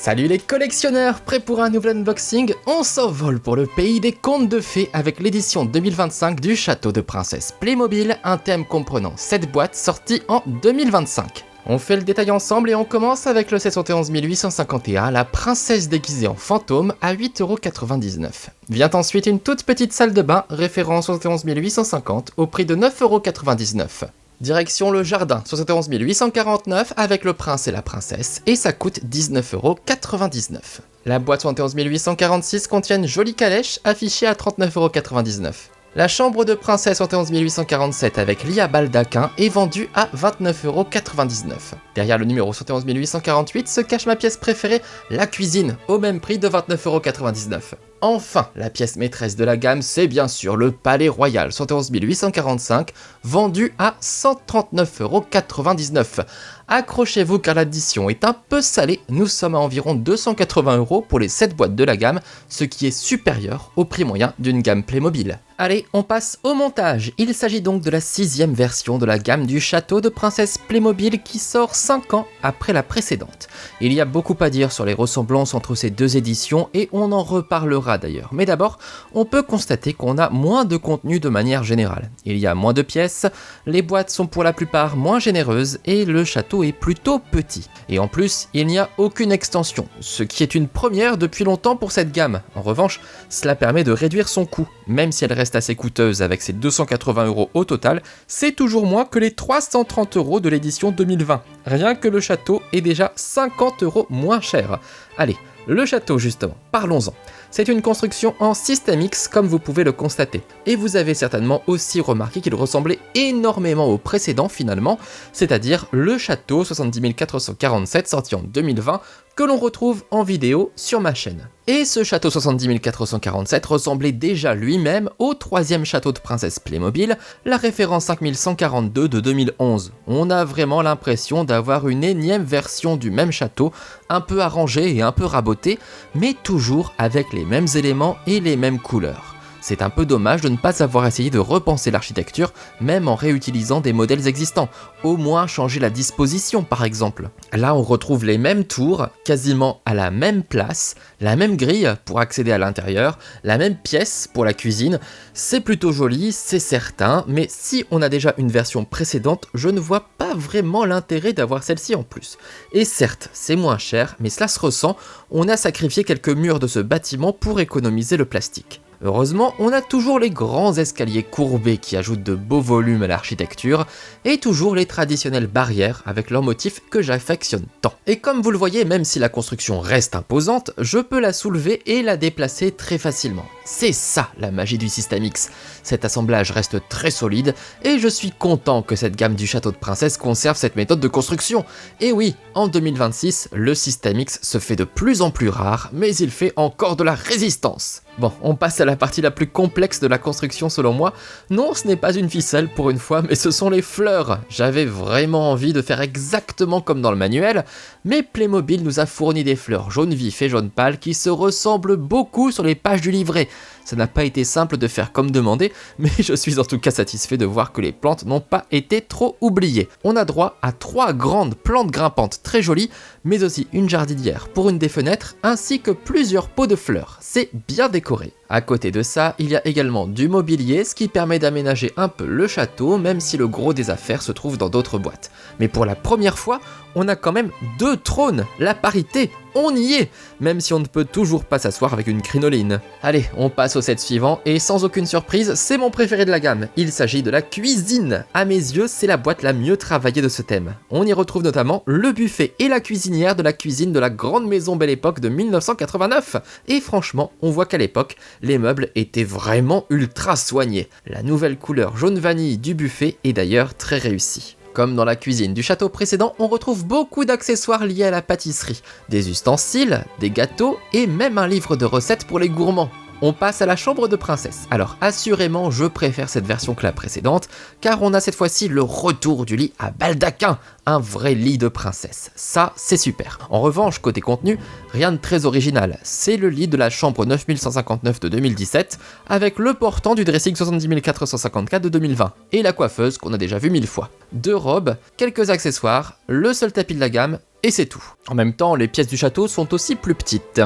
Salut les collectionneurs, prêts pour un nouvel unboxing? On s'envole pour le pays des contes de fées avec l'édition 2025 du Château de Princesse Playmobil, un thème comprenant 7 boîtes sorties en 2025. On fait le détail ensemble et on commence avec le 71 851, la princesse déguisée en fantôme à 8,99€. Vient ensuite une toute petite salle de bain, référence 71 850 au prix de 9,99€. Direction le jardin, 71 849 avec le prince et la princesse, et ça coûte 19,99€. La boîte 71 846 contient une jolie calèche affichée à 39,99€. La chambre de princesse 71 847 avec lit à baldaquin est vendue à 29,99€. Derrière le numéro 71 848 se cache ma pièce préférée, la cuisine, au même prix de 29,99€. Enfin, la pièce maîtresse de la gamme, c'est bien sûr le Palais Royal 71 845, vendu à 139,99€. Accrochez-vous car l'addition est un peu salée, nous sommes à environ 280€ pour les 7 boîtes de la gamme, ce qui est supérieur au prix moyen d'une gamme Playmobil. Allez, on passe au montage. Il s'agit donc de la 6ème version de la gamme du Château de Princesse Playmobil qui sort 5 ans après la précédente. Il y a beaucoup à dire sur les ressemblances entre ces deux éditions et on en reparlera d'ailleurs. Mais d'abord, on peut constater qu'on a moins de contenu de manière générale. Il y a moins de pièces, les boîtes sont pour la plupart moins généreuses et le château est plutôt petit. Et en plus, il n'y a aucune extension, ce qui est une première depuis longtemps pour cette gamme. En revanche, cela permet de réduire son coût. Même si elle reste assez coûteuse avec ses 280€ au total, c'est toujours moins que les 330€ de l'édition 2020. Rien que le château est déjà 50€ moins cher. Allez, le château justement, parlons-en. C'est une construction en System X comme vous pouvez le constater. Et vous avez certainement aussi remarqué qu'il ressemblait énormément au précédent finalement, c'est-à-dire le château 70 447 sorti en 2020 que l'on retrouve en vidéo sur ma chaîne. Et ce château 70 447 ressemblait déjà lui-même au 3e château de Princesse Playmobil, la référence 5142 de 2011. On a vraiment l'impression d'avoir une énième version du même château, un peu arrangé et un peu raboté, mais toujours avec les mêmes éléments et les mêmes couleurs. C'est un peu dommage de ne pas avoir essayé de repenser l'architecture, même en réutilisant des modèles existants. Au moins changer la disposition par exemple. Là on retrouve les mêmes tours, quasiment à la même place, la même grille pour accéder à l'intérieur, la même pièce pour la cuisine. C'est plutôt joli, c'est certain, mais si on a déjà une version précédente, je ne vois pas vraiment l'intérêt d'avoir celle-ci en plus. Et certes, c'est moins cher, mais cela se ressent, on a sacrifié quelques murs de ce bâtiment pour économiser le plastique. Heureusement, on a toujours les grands escaliers courbés qui ajoutent de beaux volumes à l'architecture, et toujours les traditionnelles barrières avec leur motif que j'affectionne tant. Et comme vous le voyez, même si la construction reste imposante, je peux la soulever et la déplacer très facilement. C'est ça la magie du System X. Cet assemblage reste très solide, et je suis content que cette gamme du Château de Princesse conserve cette méthode de construction. Et oui, en 2026, le System X se fait de plus en plus rare, mais il fait encore de la résistance. Bon, on passe à la partie la plus complexe de la construction selon moi. Non, ce n'est pas une ficelle pour une fois, mais ce sont les fleurs. J'avais vraiment envie de faire exactement comme dans le manuel, mais Playmobil nous a fourni des fleurs jaune vif et jaune pâle qui se ressemblent beaucoup sur les pages du livret. Ça n'a pas été simple de faire comme demandé, mais je suis en tout cas satisfait de voir que les plantes n'ont pas été trop oubliées. On a droit à 3 grandes plantes grimpantes très jolies, mais aussi une jardinière pour une des fenêtres, ainsi que plusieurs pots de fleurs. C'est bien décoré. À côté de ça, il y a également du mobilier, ce qui permet d'aménager un peu le château, même si le gros des affaires se trouve dans d'autres boîtes. Mais pour la première fois, on a quand même 2 trônes, la parité, on y est, même si on ne peut toujours pas s'asseoir avec une crinoline. Allez, on passe au set suivant, et sans aucune surprise, c'est mon préféré de la gamme. Il s'agit de la cuisine. À mes yeux, c'est la boîte la mieux travaillée de ce thème. On y retrouve notamment le buffet et la cuisinière de la cuisine de la grande maison Belle Époque de 1989. Et franchement, on voit qu'à l'époque, les meubles étaient vraiment ultra soignés. La nouvelle couleur jaune vanille du buffet est d'ailleurs très réussie. Comme dans la cuisine du château précédent, on retrouve beaucoup d'accessoires liés à la pâtisserie, des ustensiles, des gâteaux et même un livre de recettes pour les gourmands. On passe à la chambre de princesse. Alors assurément, je préfère cette version que la précédente, car on a cette fois-ci le retour du lit à baldaquin, un vrai lit de princesse. Ça, c'est super. En revanche, côté contenu, rien de très original. C'est le lit de la chambre 9159 de 2017, avec le portant du dressing 70454 de 2020, et la coiffeuse qu'on a déjà vu 1000 fois. 2 robes, quelques accessoires, le seul tapis de la gamme, et c'est tout. En même temps, les pièces du château sont aussi plus petites.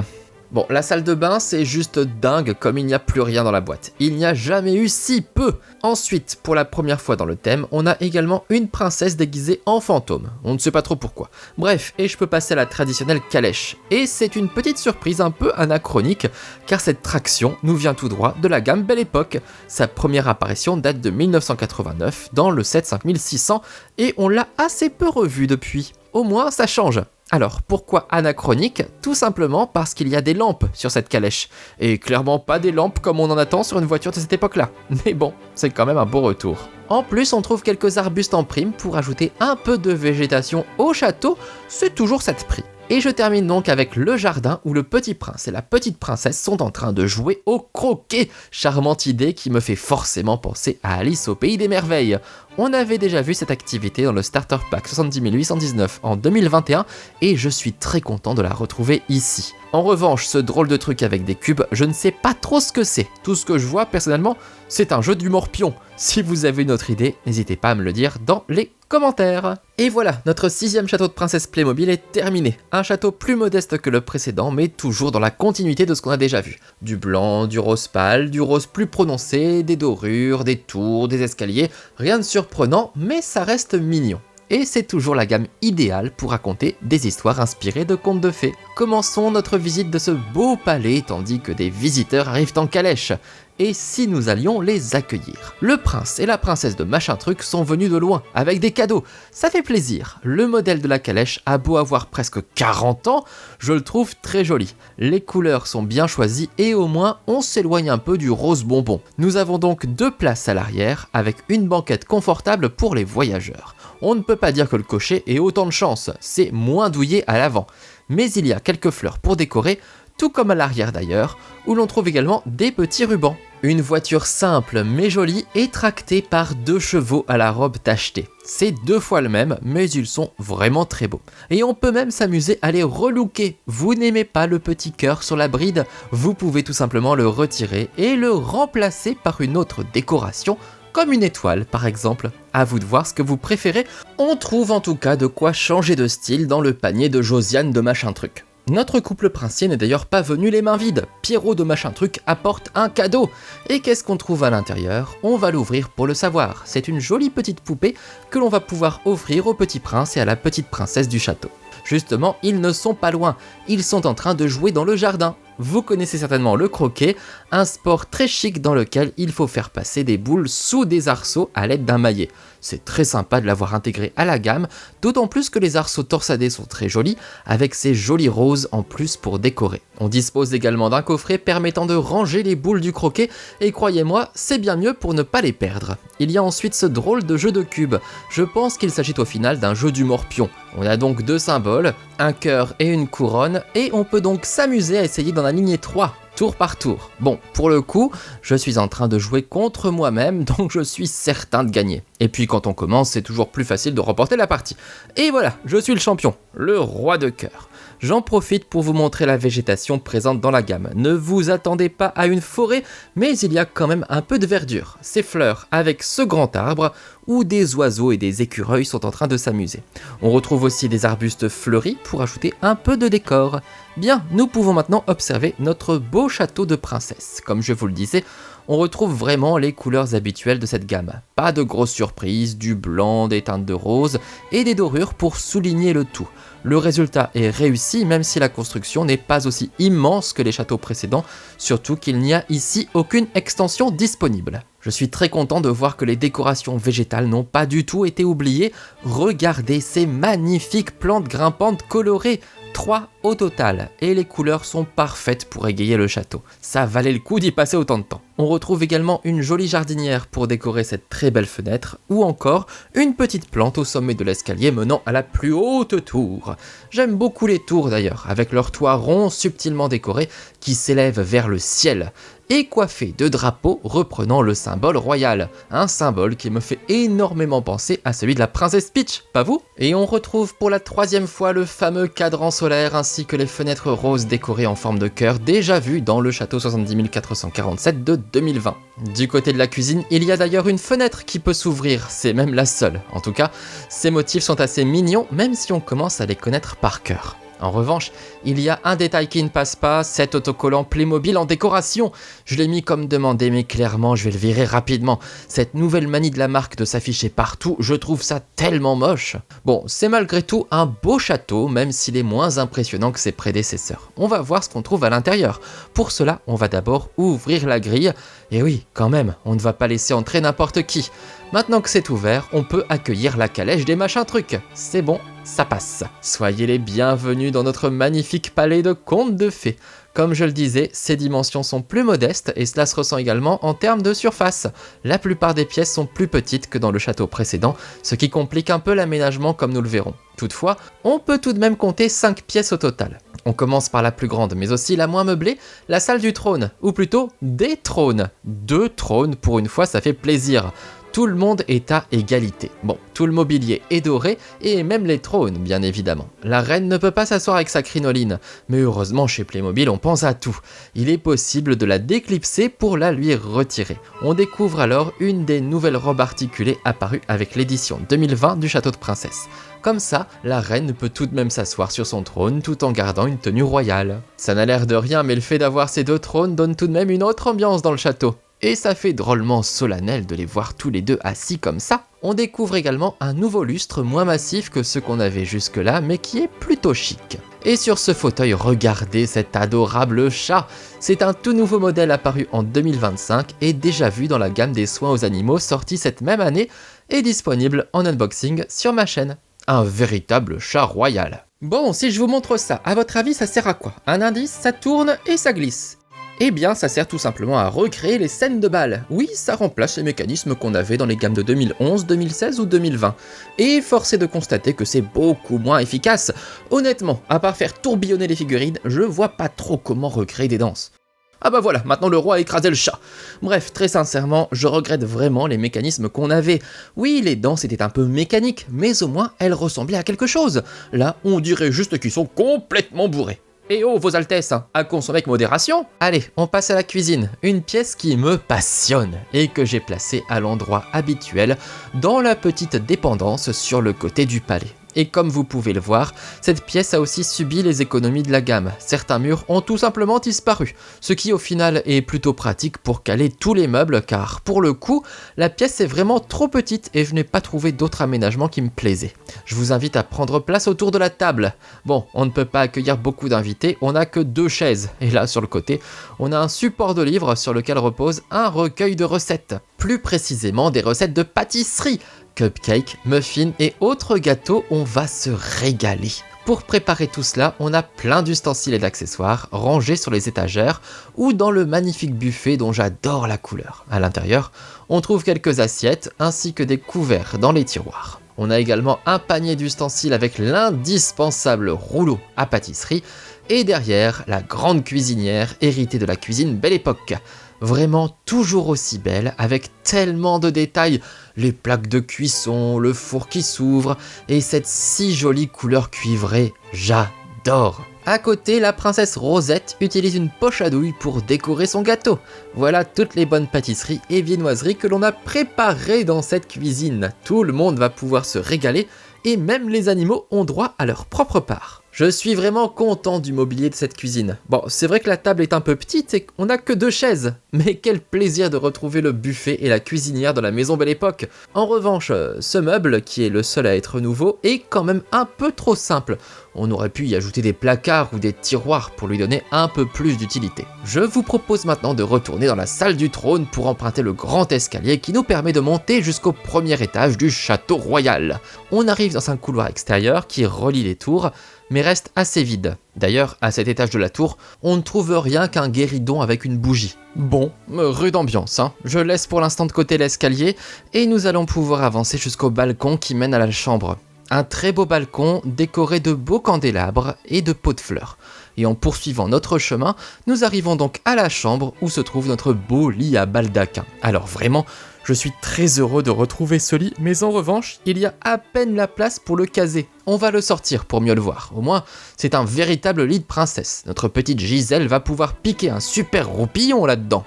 Bon, la salle de bain, c'est juste dingue comme il n'y a plus rien dans la boîte. Il n'y a jamais eu si peu. Ensuite, pour la première fois dans le thème, on a également une princesse déguisée en fantôme. On ne sait pas trop pourquoi. Bref, et je peux passer à la traditionnelle calèche. Et c'est une petite surprise un peu anachronique, car cette traction nous vient tout droit de la gamme Belle Époque. Sa première apparition date de 1989 dans le set 5600, et on l'a assez peu revu depuis. Au moins, ça change. Alors, pourquoi anachronique? Tout simplement parce qu'il y a des lampes sur cette calèche. Et clairement pas des lampes comme on en attend sur une voiture de cette époque-là. Mais bon, c'est quand même un beau retour. En plus, on trouve quelques arbustes en prime pour ajouter un peu de végétation au château. C'est toujours cette prix. Et je termine donc avec le jardin où le petit prince et la petite princesse sont en train de jouer au croquet. Charmante idée qui me fait forcément penser à Alice au pays des merveilles. On avait déjà vu cette activité dans le Starter Pack 70 819 en 2021 et je suis très content de la retrouver ici. En revanche, ce drôle de truc avec des cubes, je ne sais pas trop ce que c'est. Tout ce que je vois personnellement, c'est un jeu du morpion. Si vous avez une autre idée, n'hésitez pas à me le dire dans les commentaires. Et voilà, notre 6e château de princesse Playmobil est terminé. Un château plus modeste que le précédent, mais toujours dans la continuité de ce qu'on a déjà vu. Du blanc, du rose pâle, du rose plus prononcé, des dorures, des tours, des escaliers, rien de surprenant, mais ça reste mignon. Et c'est toujours la gamme idéale pour raconter des histoires inspirées de contes de fées. Commençons notre visite de ce beau palais tandis que des visiteurs arrivent en calèche. Et si nous allions les accueillir? Le prince et la princesse de machin truc sont venus de loin, avec des cadeaux. Ça fait plaisir. Le modèle de la calèche a beau avoir presque 40 ans, je le trouve très joli. Les couleurs sont bien choisies et au moins on s'éloigne un peu du rose bonbon. Nous avons donc 2 places à l'arrière, avec une banquette confortable pour les voyageurs. On ne peut pas dire que le cocher ait autant de chance, c'est moins douillé à l'avant. Mais il y a quelques fleurs pour décorer, tout comme à l'arrière d'ailleurs, où l'on trouve également des petits rubans. Une voiture simple mais jolie est tractée par 2 chevaux à la robe tachetée. C'est 2 fois le même, mais ils sont vraiment très beaux. Et on peut même s'amuser à les relooker. Vous n'aimez pas le petit cœur sur la bride? Vous pouvez tout simplement le retirer et le remplacer par une autre décoration, comme une étoile par exemple. À vous de voir ce que vous préférez. On trouve en tout cas de quoi changer de style dans le panier de Josiane de machin truc. Notre couple princier n'est d'ailleurs pas venu les mains vides. Pierrot de machin truc apporte un cadeau. Et qu'est-ce qu'on trouve à l'intérieur? On va l'ouvrir pour le savoir. C'est une jolie petite poupée que l'on va pouvoir offrir au petit prince et à la petite princesse du château. Justement, ils ne sont pas loin. Ils sont en train de jouer dans le jardin. Vous connaissez certainement le croquet, un sport très chic dans lequel il faut faire passer des boules sous des arceaux à l'aide d'un maillet. C'est très sympa de l'avoir intégré à la gamme, d'autant plus que les arceaux torsadés sont très jolis, avec ces jolis roses en plus pour décorer. On dispose également d'un coffret permettant de ranger les boules du croquet, et croyez-moi, c'est bien mieux pour ne pas les perdre. Il y a ensuite ce drôle de jeu de cubes. Je pense qu'il s'agit au final d'un jeu du morpion. On a donc 2 symboles, un cœur et une couronne, et on peut donc s'amuser à essayer d'en aligner 3. Tour par tour. Bon, pour le coup, je suis en train de jouer contre moi-même, donc je suis certain de gagner. Et puis quand on commence, c'est toujours plus facile de remporter la partie. Et voilà, je suis le champion, le roi de cœur. J'en profite pour vous montrer la végétation présente dans la gamme. Ne vous attendez pas à une forêt, mais il y a quand même un peu de verdure. Ces fleurs avec ce grand arbre, où des oiseaux et des écureuils sont en train de s'amuser. On retrouve aussi des arbustes fleuris pour ajouter un peu de décor. Bien, nous pouvons maintenant observer notre beau château de princesse. Comme je vous le disais, on retrouve vraiment les couleurs habituelles de cette gamme. Pas de grosses surprises, du blanc, des teintes de rose et des dorures pour souligner le tout. Le résultat est réussi même si la construction n'est pas aussi immense que les châteaux précédents, surtout qu'il n'y a ici aucune extension disponible. Je suis très content de voir que les décorations végétales n'ont pas du tout été oubliées. Regardez ces magnifiques plantes grimpantes colorées, 3 au total, et les couleurs sont parfaites pour égayer le château. Ça valait le coup d'y passer autant de temps. On retrouve également une jolie jardinière pour décorer cette très belle fenêtre, ou encore une petite plante au sommet de l'escalier menant à la plus haute tour. J'aime beaucoup les tours d'ailleurs, avec leur toit rond subtilement décoré qui s'élève vers le ciel, et coiffé de drapeaux reprenant le symbole royal, un symbole qui me fait énormément penser à celui de la princesse Peach, pas vous? Et on retrouve pour la troisième fois le fameux cadran solaire ainsi que les fenêtres roses décorées en forme de cœur déjà vues dans le château 70 447 de 2020. Du côté de la cuisine, il y a d'ailleurs une fenêtre qui peut s'ouvrir, c'est même la seule. En tout cas, ces motifs sont assez mignons même si on commence à les connaître par cœur. En revanche, il y a un détail qui ne passe pas, cet autocollant Playmobil en décoration. Je l'ai mis comme demandé, mais clairement je vais le virer rapidement. Cette nouvelle manie de la marque de s'afficher partout, je trouve ça tellement moche. Bon, c'est malgré tout un beau château, même s'il est moins impressionnant que ses prédécesseurs. On va voir ce qu'on trouve à l'intérieur. Pour cela, on va d'abord ouvrir la grille. Et oui, quand même, on ne va pas laisser entrer n'importe qui. Maintenant que c'est ouvert, on peut accueillir la calèche des machins trucs. C'est bon, ça passe. Soyez les bienvenus dans notre magnifique palais de contes de fées. Comme je le disais, ces dimensions sont plus modestes et cela se ressent également en termes de surface. La plupart des pièces sont plus petites que dans le château précédent, ce qui complique un peu l'aménagement comme nous le verrons. Toutefois, on peut tout de même compter 5 pièces au total. On commence par la plus grande, mais aussi la moins meublée, la salle du trône, ou plutôt des trônes. 2 trônes, pour une fois, ça fait plaisir. Tout le monde est à égalité. Bon, tout le mobilier est doré, et même les trônes, bien évidemment. La reine ne peut pas s'asseoir avec sa crinoline, mais heureusement chez Playmobil on pense à tout. Il est possible de la déclipser pour la lui retirer. On découvre alors une des nouvelles robes articulées apparues avec l'édition 2020 du Château de Princesse. Comme ça, la reine peut tout de même s'asseoir sur son trône tout en gardant une tenue royale. Ça n'a l'air de rien, mais le fait d'avoir ces 2 trônes donne tout de même une autre ambiance dans le château. Et ça fait drôlement solennel de les voir tous les deux assis comme ça. On découvre également un nouveau lustre moins massif que ceux qu'on avait jusque-là, mais qui est plutôt chic. Et sur ce fauteuil, regardez cet adorable chat. C'est un tout nouveau modèle apparu en 2025 et déjà vu dans la gamme des soins aux animaux sortie cette même année et disponible en unboxing sur ma chaîne. Un véritable chat royal. Bon, si je vous montre ça, à votre avis ça sert à quoi? Un indice, ça tourne et ça glisse. Eh bien, ça sert tout simplement à recréer les scènes de bal. Oui, ça remplace les mécanismes qu'on avait dans les gammes de 2011, 2016 ou 2020. Et force est de constater que c'est beaucoup moins efficace. Honnêtement, à part faire tourbillonner les figurines, je vois pas trop comment recréer des danses. Ah bah voilà, maintenant le roi a écrasé le chat. Bref, très sincèrement, je regrette vraiment les mécanismes qu'on avait. Oui, les danses étaient un peu mécaniques, mais au moins elles ressemblaient à quelque chose. Là, on dirait juste qu'ils sont complètement bourrés. Et oh, vos altesses, à consommer avec modération. Allez, on passe à la cuisine, une pièce qui me passionne et que j'ai placée à l'endroit habituel dans la petite dépendance sur le côté du palais. Et comme vous pouvez le voir, cette pièce a aussi subi les économies de la gamme. Certains murs ont tout simplement disparu, ce qui au final est plutôt pratique pour caler tous les meubles car pour le coup, la pièce est vraiment trop petite et je n'ai pas trouvé d'autre aménagement qui me plaisait. Je vous invite à prendre place autour de la table. Bon, on ne peut pas accueillir beaucoup d'invités, on n'a que 2 chaises. Et là, sur le côté, on a un support de livre sur lequel repose un recueil de recettes. Plus précisément des recettes de pâtisserie. Cupcakes, muffins et autres gâteaux, on va se régaler. Pour préparer tout cela, on a plein d'ustensiles et d'accessoires rangés sur les étagères ou dans le magnifique buffet dont j'adore la couleur. À l'intérieur, on trouve quelques assiettes ainsi que des couverts dans les tiroirs. On a également un panier d'ustensiles avec l'indispensable rouleau à pâtisserie et derrière, la grande cuisinière héritée de la cuisine Belle Époque. Vraiment toujours aussi belle, avec tellement de détails, les plaques de cuisson, le four qui s'ouvre, et cette si jolie couleur cuivrée, j'adore. À côté, la princesse Rosette utilise une poche à douille pour décorer son gâteau. Voilà toutes les bonnes pâtisseries et viennoiseries que l'on a préparées dans cette cuisine. Tout le monde va pouvoir se régaler, et même les animaux ont droit à leur propre part. Je suis vraiment content du mobilier de cette cuisine. Bon, c'est vrai que la table est un peu petite et qu'on n'a que 2 chaises, mais quel plaisir de retrouver le buffet et la cuisinière dans la maison Belle Époque. En revanche, ce meuble, qui est le seul à être nouveau, est quand même un peu trop simple. On aurait pu y ajouter des placards ou des tiroirs pour lui donner un peu plus d'utilité. Je vous propose maintenant de retourner dans la salle du trône pour emprunter le grand escalier qui nous permet de monter jusqu'au premier étage du château royal. On arrive dans un couloir extérieur qui relie les tours, mais reste assez vide. D'ailleurs, à cet étage de la tour, on ne trouve rien qu'un guéridon avec une bougie. Bon, rude ambiance, hein. Je laisse pour l'instant de côté l'escalier et nous allons pouvoir avancer jusqu'au balcon qui mène à la chambre. Un très beau balcon décoré de beaux candélabres et de pots de fleurs. Et en poursuivant notre chemin, nous arrivons donc à la chambre où se trouve notre beau lit à baldaquin. Alors vraiment, je suis très heureux de retrouver ce lit, mais en revanche, il y a à peine la place pour le caser. On va le sortir pour mieux le voir. Au moins, c'est un véritable lit de princesse. Notre petite Gisèle va pouvoir piquer un super roupillon là-dedans.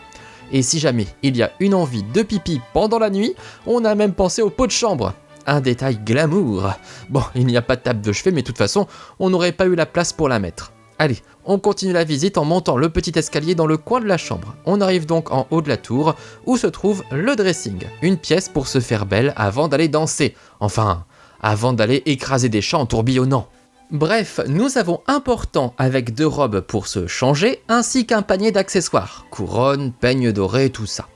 Et si jamais il y a une envie de pipi pendant la nuit, on a même pensé au pot de chambre. Un détail glamour. Bon, il n'y a pas de table de chevet, mais de toute façon, on n'aurait pas eu la place pour la mettre. Allez, on continue la visite en montant le petit escalier dans le coin de la chambre. On arrive donc en haut de la tour, où se trouve le dressing. Une pièce pour se faire belle avant d'aller danser. Enfin, avant d'aller écraser des chats en tourbillonnant. Bref, nous avons un portant avec 2 robes pour se changer, ainsi qu'un panier d'accessoires. Couronne, peigne doré, tout ça.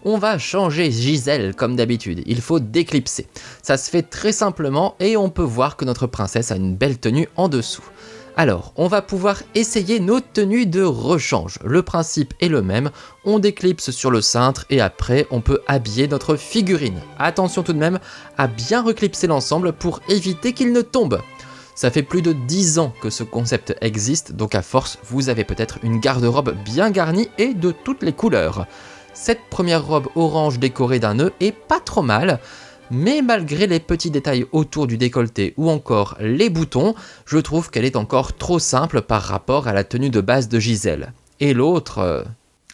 On va changer Gisèle comme d'habitude, il faut déclipser. Ça se fait très simplement et on peut voir que notre princesse a une belle tenue en dessous. Alors, on va pouvoir essayer nos tenues de rechange. Le principe est le même, on déclipse sur le cintre et après on peut habiller notre figurine. Attention tout de même à bien reclipser l'ensemble pour éviter qu'il ne tombe. Ça fait plus de 10 ans que ce concept existe, donc à force, vous avez peut-être une garde-robe bien garnie et de toutes les couleurs. Cette première robe orange décorée d'un nœud est pas trop mal, mais malgré les petits détails autour du décolleté ou encore les boutons, je trouve qu'elle est encore trop simple par rapport à la tenue de base de Gisèle. Et l'autre...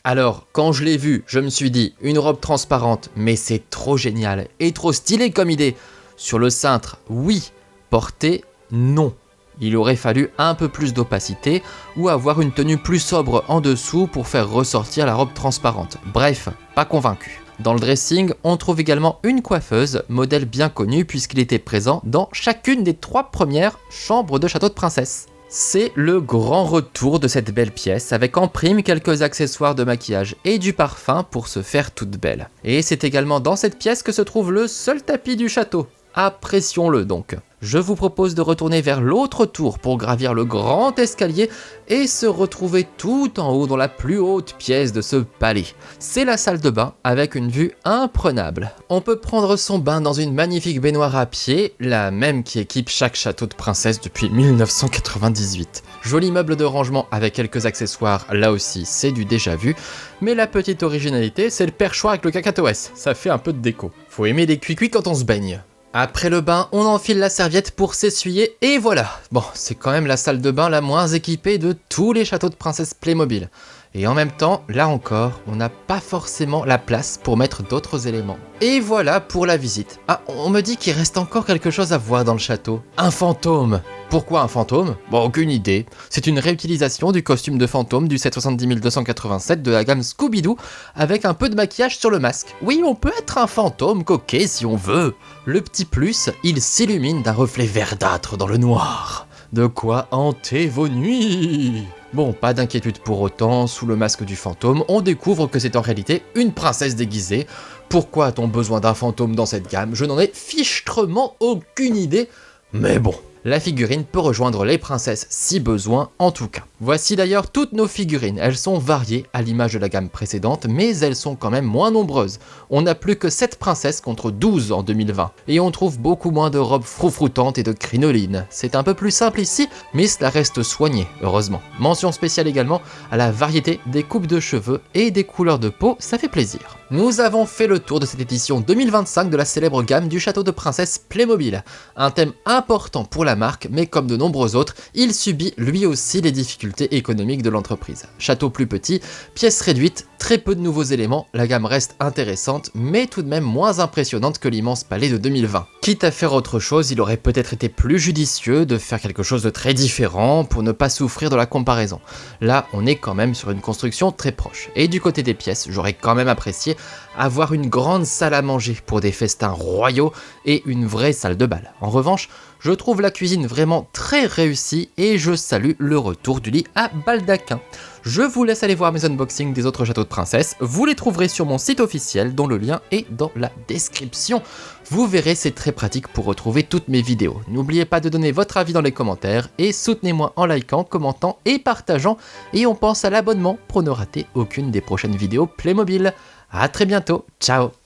Alors, quand je l'ai vue, je me suis dit, une robe transparente, mais c'est trop génial et trop stylé comme idée. Sur le cintre, oui, portée, non. Il aurait fallu un peu plus d'opacité ou avoir une tenue plus sobre en dessous pour faire ressortir la robe transparente. Bref, pas convaincu. Dans le dressing, on trouve également une coiffeuse, modèle bien connu puisqu'il était présent dans chacune des 3 premières chambres de château de princesse. C'est le grand retour de cette belle pièce avec en prime quelques accessoires de maquillage et du parfum pour se faire toute belle. Et c'est également dans cette pièce que se trouve le seul tapis du château. Apprécions-le donc. Je vous propose de retourner vers l'autre tour pour gravir le grand escalier et se retrouver tout en haut dans la plus haute pièce de ce palais. C'est la salle de bain avec une vue imprenable. On peut prendre son bain dans une magnifique baignoire à pied, la même qui équipe chaque château de princesse depuis 1998. Joli meuble de rangement avec quelques accessoires, là aussi c'est du déjà vu, mais la petite originalité c'est le perchoir avec le cacatoès, ça fait un peu de déco. Faut aimer les cuicuis quand on se baigne. Après le bain, on enfile la serviette pour s'essuyer et voilà. Bon, c'est quand même la salle de bain la moins équipée de tous les châteaux de princesse Playmobil. Et en même temps, là encore, on n'a pas forcément la place pour mettre d'autres éléments. Et voilà pour la visite. Ah, on me dit qu'il reste encore quelque chose à voir dans le château. Un fantôme. Pourquoi un fantôme? Bon, aucune idée. C'est une réutilisation du costume de fantôme du 77287 de la gamme Scooby-Doo avec un peu de maquillage sur le masque. Oui, on peut être un fantôme coquet si on veut. Le petit plus, il s'illumine d'un reflet verdâtre dans le noir. De quoi hanter vos nuits. Bon, pas d'inquiétude pour autant, sous le masque du fantôme, on découvre que c'est en réalité une princesse déguisée. Pourquoi a-t-on besoin d'un fantôme dans cette gamme? Je n'en ai fichtrement aucune idée, mais bon. La figurine peut rejoindre les princesses si besoin en tout cas. Voici d'ailleurs toutes nos figurines, elles sont variées à l'image de la gamme précédente, mais elles sont quand même moins nombreuses. On n'a plus que 7 princesses contre 12 en 2020, et on trouve beaucoup moins de robes froufroutantes et de crinolines. C'est un peu plus simple ici, mais cela reste soigné, heureusement. Mention spéciale également à la variété des coupes de cheveux et des couleurs de peau, ça fait plaisir. Nous avons fait le tour de cette édition 2025 de la célèbre gamme du château de princesse Playmobil. Un thème important pour la marque, mais comme de nombreux autres, il subit lui aussi les difficultés économiques de l'entreprise. Château plus petit, pièces réduites, très peu de nouveaux éléments, la gamme reste intéressante, mais tout de même moins impressionnante que l'immense palais de 2020. Quitte à faire autre chose, il aurait peut-être été plus judicieux de faire quelque chose de très différent pour ne pas souffrir de la comparaison. Là, on est quand même sur une construction très proche. Et du côté des pièces, j'aurais quand même apprécié avoir une grande salle à manger pour des festins royaux et une vraie salle de bal. En revanche, je trouve la cuisine vraiment très réussie et je salue le retour du lit à baldaquin. Je vous laisse aller voir mes unboxings des autres châteaux de princesse, vous les trouverez sur mon site officiel dont le lien est dans la description. Vous verrez, c'est très pratique pour retrouver toutes mes vidéos. N'oubliez pas de donner votre avis dans les commentaires et soutenez-moi en likant, commentant et partageant. Et on pense à l'abonnement pour ne rater aucune des prochaines vidéos Playmobil. A très bientôt, ciao!